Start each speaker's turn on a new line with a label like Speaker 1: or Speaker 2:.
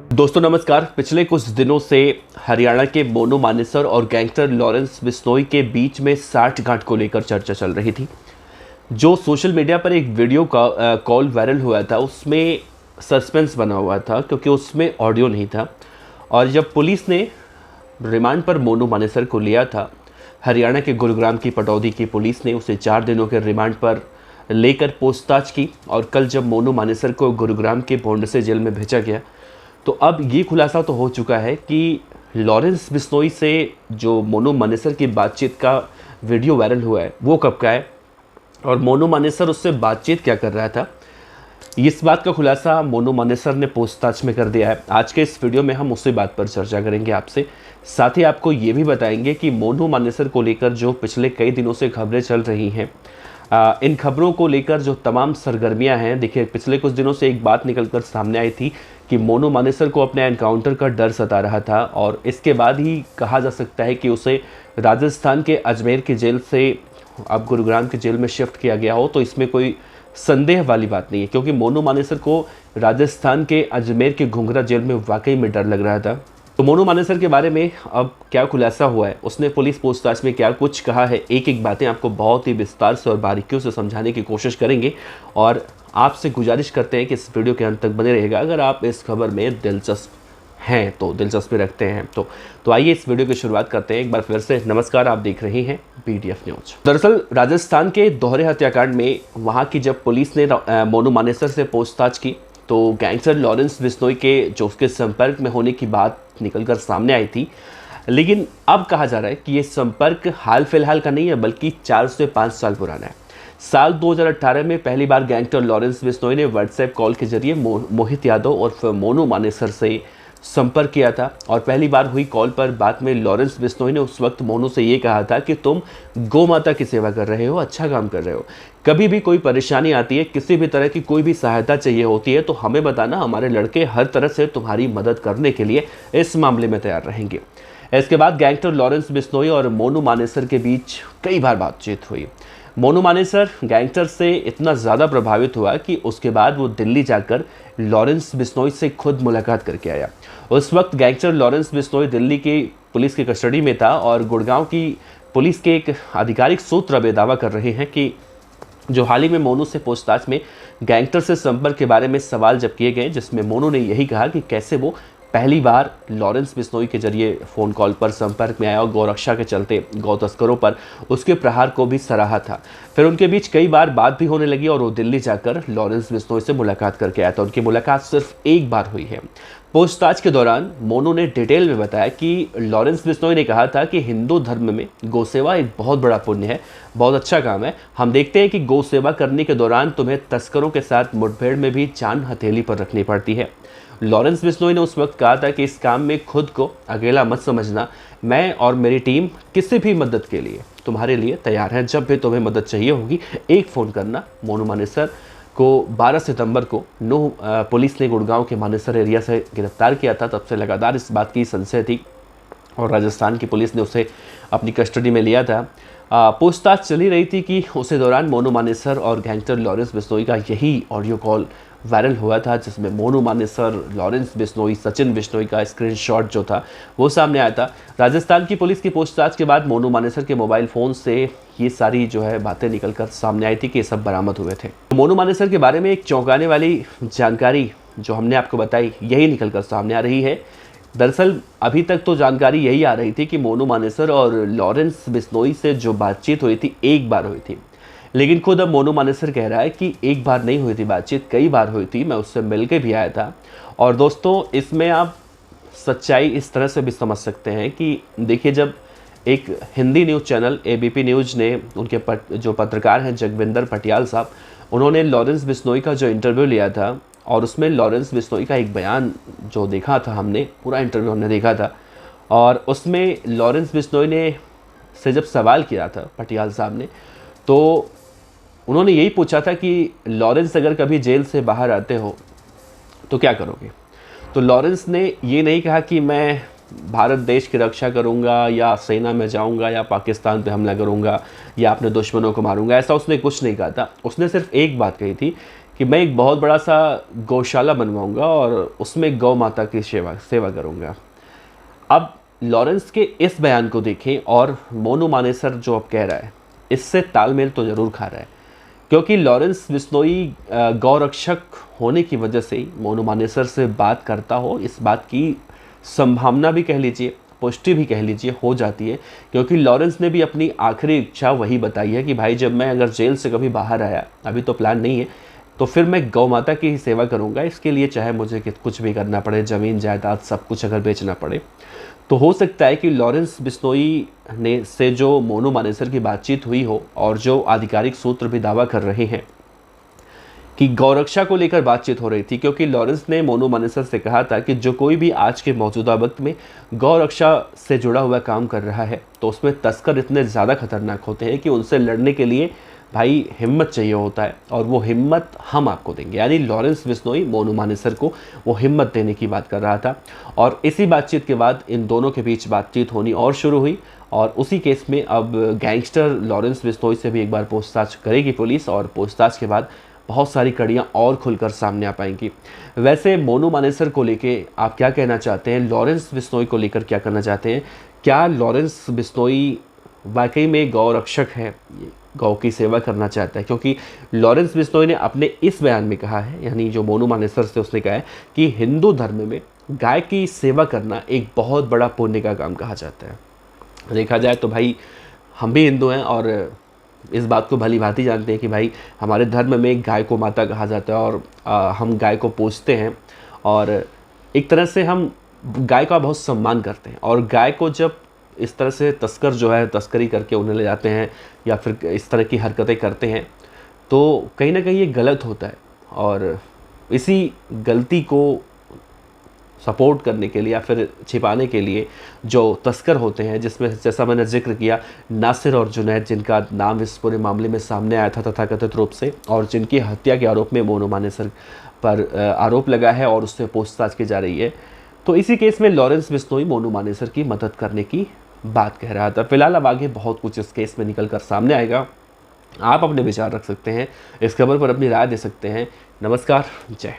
Speaker 1: दोस्तों नमस्कार। पिछले कुछ दिनों से हरियाणा के मोनू मानेसर और गैंगस्टर लॉरेंस बिश्नोई के बीच में साठगांठ को लेकर चर्चा चल रही थी। जो सोशल मीडिया पर एक वीडियो का कॉल वायरल हुआ था उसमें सस्पेंस बना हुआ था क्योंकि उसमें ऑडियो नहीं था। और जब पुलिस ने रिमांड पर मोनू मानेसर को लिया था, हरियाणा के गुरुग्राम की पटौदी की पुलिस ने उसे 4 दिनों के रिमांड पर लेकर पूछताछ की। और कल जब मोनू मानेसर को गुरुग्राम के भोंडसे जेल में भेजा गया तो अब ये खुलासा तो हो चुका है कि लॉरेंस बिश्नोई से जो मोनू मानेसर की बातचीत का वीडियो वायरल हुआ है वो कब का है और मोनू मानेसर उससे बातचीत क्या कर रहा था। इस बात का खुलासा मोनू मानेसर ने पूछताछ में कर दिया है। आज के इस वीडियो में हम उसी बात पर चर्चा करेंगे आपसे। साथ ही आपको ये भी बताएंगे कि मोनू मानेसर को लेकर जो पिछले कई दिनों से खबरें चल रही हैं, इन खबरों को लेकर जो तमाम सरगर्मियां हैं। देखिए, पिछले कुछ दिनों से एक बात निकलकर सामने आई थी कि मोनू मानेसर को अपने एनकाउंटर का डर सता रहा था और इसके बाद ही कहा जा सकता है कि उसे राजस्थान के अजमेर की जेल से अब गुरुग्राम की जेल में शिफ्ट किया गया हो। तो इसमें कोई संदेह वाली बात नहीं है क्योंकि मोनू मानेसर को राजस्थान के अजमेर के घुंघरा जेल में वाकई में डर लग रहा था। तो मोनू मानेसर के बारे में अब क्या खुलासा हुआ है, उसने पुलिस पूछताछ में क्या कुछ कहा है, एक एक बातें आपको बहुत ही विस्तार से और बारीकियों से समझाने की कोशिश करेंगे। और आपसे गुजारिश करते हैं कि इस वीडियो के अंत तक बने रहेगा अगर आप इस खबर में दिलचस्प हैं, तो दिलचस्पी रखते हैं तो आइए इस वीडियो की शुरुआत करते हैं। एक बार फिर से नमस्कार, आप देख रहे हैं BDF न्यूज। दरअसल राजस्थान के दोहरे हत्याकांड में वहाँ की जब पुलिस ने मोनू मानेसर से पूछताछ की तो गैंगस्टर लॉरेंस बिश्नोई के जो उसके संपर्क में होने की बात निकलकर सामने आई थी। लेकिन अब कहा जा रहा है कि ये संपर्क हाल फिलहाल का नहीं है बल्कि 4 से 5 साल पुराना है। साल 2018 में पहली बार गैंगस्टर लॉरेंस बिश्नोई ने व्हाट्सएप कॉल के जरिए मोहित यादव और फिर मोनू मानेसर से संपर्क किया था। और पहली बार हुई कॉल पर बात में लॉरेंस बिश्नोई ने उस वक्त मोनू से ये कहा था कि तुम गौ माता की सेवा कर रहे हो, अच्छा काम कर रहे हो, कभी भी कोई परेशानी आती है, किसी भी तरह की कोई भी सहायता चाहिए होती है तो हमें बताना, हमारे लड़के हर तरह से तुम्हारी मदद करने के लिए इस मामले में तैयार रहेंगे। इसके बाद गैंगस्टर लॉरेंस बिश्नोई और मोनू मानेसर के बीच कई बार बातचीत हुई। मोनू मानेसर गैंगस्टर से इतना ज़्यादा प्रभावित हुआ कि उसके बाद वो दिल्ली जाकर लॉरेंस बिश्नोई से खुद मुलाकात करके आया। उस वक्त गैंगस्टर लॉरेंस बिश्नोई दिल्ली की पुलिस की कस्टडी में था और गुड़गांव की पुलिस के एक आधिकारिक सूत्र अब दावा कर रहे हैं कि जो हाल ही में मोनू से पूछताछ में गैंगस्टर से संपर्क के बारे में सवाल जब किए गए, जिसमें मोनू ने यही कहा कि कैसे वो पहली बार लॉरेंस बिश्नोई के जरिए फ़ोन कॉल पर संपर्क में आया और गौरक्षा के चलते गौ तस्करों पर उसके प्रहार को भी सराहा था। फिर उनके बीच कई बार बात भी होने लगी और वो दिल्ली जाकर लॉरेंस बिश्नोई से मुलाकात करके आया था। उनकी मुलाकात सिर्फ एक बार हुई है। पूछताछ के दौरान मोनू ने डिटेल में बताया कि लॉरेंस बिश्नोई ने कहा था कि हिंदू धर्म में गौ सेवा एक बहुत बड़ा पुण्य है, बहुत अच्छा काम है। हम देखते हैं कि गौ सेवा करने के दौरान तुम्हें तस्करों के साथ मुठभेड़ में भी जान हथेली पर रखनी पड़ती है। लॉरेंस बिश्नोई ने उस वक्त कहा था कि इस काम में खुद को अकेला मत समझना, मैं और मेरी टीम किसी भी मदद के लिए तुम्हारे लिए तैयार हैं। जब भी तुम्हें मदद चाहिए होगी एक फ़ोन करना। मोनू मानेसर को 12 सितंबर को पुलिस ने गुड़गांव के मानेसर एरिया से गिरफ्तार किया था। तब से लगातार इस बात की संशय थी और राजस्थान की पुलिस ने उसे अपनी कस्टडी में लिया था। पूछताछ चली रही थी कि उसी दौरान मोनू मानेसर और गैंगस्टर लॉरेंस बिश्नोई का यही ऑडियो कॉल वायरल हुआ था, जिसमें मोनू मानेसर, लॉरेंस बिश्नोई, सचिन बिश्नोई का स्क्रीनशॉट जो था वो सामने आया था। राजस्थान की पुलिस की पूछताछ के बाद मोनू मानेसर के मोबाइल फ़ोन से ये सारी जो है बातें निकलकर सामने आई थी कि ये सब बरामद हुए थे। मोनू मानेसर के बारे में एक चौंकाने वाली जानकारी जो हमने आपको बताई यही निकलकर सामने आ रही है। दरअसल अभी तक तो जानकारी यही आ रही थी कि मोनू मानेसर और लॉरेंस बिश्नोई से जो बातचीत हुई थी एक बार हुई थी, लेकिन खुद अब मोनू मानेसर कह रहा है कि एक बार नहीं हुई थी बातचीत, कई बार हुई थी, मैं उससे मिल के भी आया था। और दोस्तों इसमें आप सच्चाई इस तरह से भी समझ सकते हैं कि देखिए, जब एक Hindi news channel ABP news ने उनके जो पत्रकार हैं जगविंदर पटियाल साहब, उन्होंने लॉरेंस बिश्नोई का जो इंटरव्यू लिया था और उसमें लॉरेंस बिश्नोई का एक बयान जो देखा था, हमने पूरा इंटरव्यू हमने देखा था और उसमें लॉरेंस बिश्नोई ने से जब सवाल किया था पटियाल साहब ने, तो उन्होंने यही पूछा था कि लॉरेंस अगर कभी जेल से बाहर आते हो तो क्या करोगे। तो लॉरेंस ने ये नहीं कहा कि मैं भारत देश की रक्षा करूंगा या सेना में जाऊंगा या पाकिस्तान पे हमला करूंगा या अपने दुश्मनों को मारूंगा, ऐसा उसने कुछ नहीं कहा था। उसने सिर्फ एक बात कही थी कि मैं एक बहुत बड़ा सा गौशाला बनवाऊंगा और उसमें गौ माता की सेवा करूंगा। अब लॉरेंस के इस बयान को देखें और मोनू मानेसर जो अब कह रहा है, इससे तालमेल तो ज़रूर खा रहा है, क्योंकि लॉरेंस बिश्नोई गौरक्षक होने की वजह से ही मोनू मानेसर से बात करता हो, इस बात की संभावना भी कह लीजिए, पुष्टि भी कह लीजिए हो जाती है। क्योंकि लॉरेंस ने भी अपनी आखिरी इच्छा वही बताई है कि भाई जब मैं अगर जेल से कभी बाहर आया, अभी तो प्लान नहीं है, तो फिर मैं गौ माता की ही सेवा करूंगा। इसके लिए चाहे मुझे कुछ भी करना पड़े, ज़मीन जायदाद सब कुछ अगर बेचना पड़े। तो हो सकता है कि लॉरेंस बिश्नोई ने से जो मोनू मानेसर की बातचीत हुई हो, और जो आधिकारिक सूत्र भी दावा कर रहे हैं कि गौरक्षा को लेकर बातचीत हो रही थी, क्योंकि लॉरेंस ने मोनू मानेसर से कहा था कि जो कोई भी आज के मौजूदा वक्त में गौरक्षा से जुड़ा हुआ काम कर रहा है, तो उसमें तस्कर इतने ज़्यादा खतरनाक होते हैं कि उनसे लड़ने के लिए भाई हिम्मत चाहिए होता है, और वो हिम्मत हम आपको देंगे। यानी लॉरेंस बिश्नोई मोनू मानेसर को वो हिम्मत देने की बात कर रहा था। और इसी बातचीत के बाद इन दोनों के बीच बातचीत होनी और शुरू हुई, और उसी केस में अब गैंगस्टर लॉरेंस बिश्नोई से भी एक बार पूछताछ करेगी पुलिस, और पूछताछ के बाद बहुत सारी कड़ियाँ और खुलकर सामने आ पाएंगी। वैसे मोनू मानेसर को लेके आप क्या कहना चाहते हैं, लॉरेंस बिश्नोई को लेकर क्या करना चाहते हैं? क्या लॉरेंस बिश्नोई वाकई में गौरक्षक है, गौ की सेवा करना चाहता है? क्योंकि लॉरेंस बिश्नोई ने अपने इस बयान में कहा है, यानी जो मोनू मानेसर से उसने कहा है कि हिंदू धर्म में गाय की सेवा करना एक बहुत बड़ा पुण्य का काम कहा जाता है। देखा जाए तो भाई हम भी हिंदू हैं और इस बात को भली भांति जानते हैं कि भाई हमारे धर्म में गाय को माता कहा जाता है, और हम गाय को पूजते हैं, और एक तरह से हम गाय का बहुत सम्मान करते हैं। और गाय को जब इस तरह से तस्कर जो है तस्करी करके उन्हें ले जाते हैं, या फिर इस तरह की हरकतें करते हैं, तो कहीं ना कहीं ये गलत होता है। और इसी गलती को सपोर्ट करने के लिए या फिर छिपाने के लिए जो तस्कर होते हैं, जिसमें जैसा मैंने जिक्र किया नासिर और जुनैद, जिनका नाम इस पूरे मामले में सामने आया था तथाकथित रूप से, और जिनकी हत्या के आरोप में मोनू मानेसर पर आरोप लगा है और उससे पूछताछ की जा रही है, तो इसी केस में लॉरेंस बिश्नोई मोनू मानेसर की मदद करने की बात कह रहा था। फिलहाल अब आगे बहुत कुछ इस केस में निकल कर सामने आएगा। आप अपने विचार रख सकते हैं, इस खबर पर अपनी राय दे सकते हैं। नमस्कार, जय।